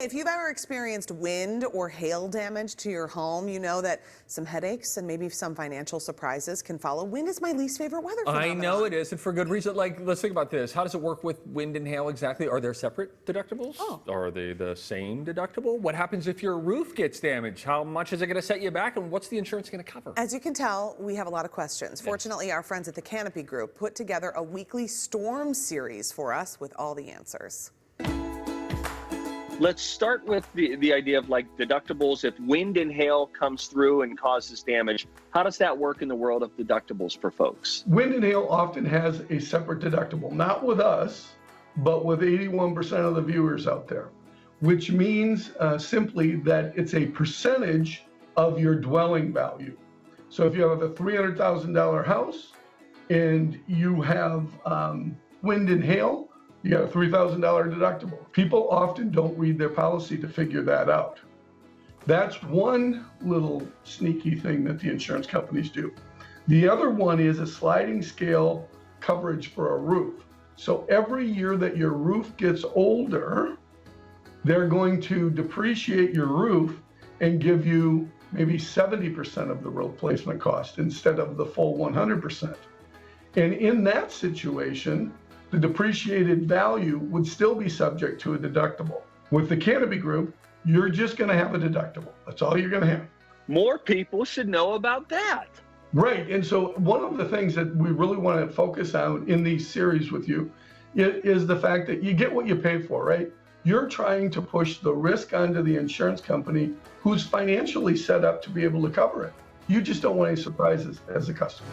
If you've ever experienced wind or hail damage to your home, you know that some headaches and maybe some financial surprises can follow. Wind is my least favorite weather phenomenon. I know it is, and for good reason. Like, let's think about this. How does it work with wind and hail exactly? Are there separate deductibles? Oh. Are they the same deductible? What happens if your roof gets damaged? How much is it going to set you back, and what's the insurance going to cover? As you can tell, we have a lot of questions. Fortunately, our friends at the Canopy Group put together a weekly storm series for us with all the answers. Let's start with the idea of like deductibles. If wind and hail comes through and causes damage, how does that work in the world of deductibles for folks? Wind and hail often has a separate deductible, not with us, but with 81% of the viewers out there, which means simply that it's a percentage of your dwelling value. So if you have a $300,000 house and you have wind and hail, you got a $3,000 deductible. People often don't read their policy to figure that out. That's one little sneaky thing that the insurance companies do. The other one is a sliding scale coverage for a roof. So every year that your roof gets older, they're going to depreciate your roof and give you maybe 70% of the replacement cost instead of the full 100%. And in that situation, the depreciated value would still be subject to a deductible. With the Canopy Group, you're just going to have a deductible. That's all you're going to have. More people should know about that. Right. And so one of the things that we really want to focus on in these series with you is the fact that you get what you pay for, right? You're trying to push the risk onto the insurance company who's financially set up to be able to cover it. You just don't want any surprises as a customer.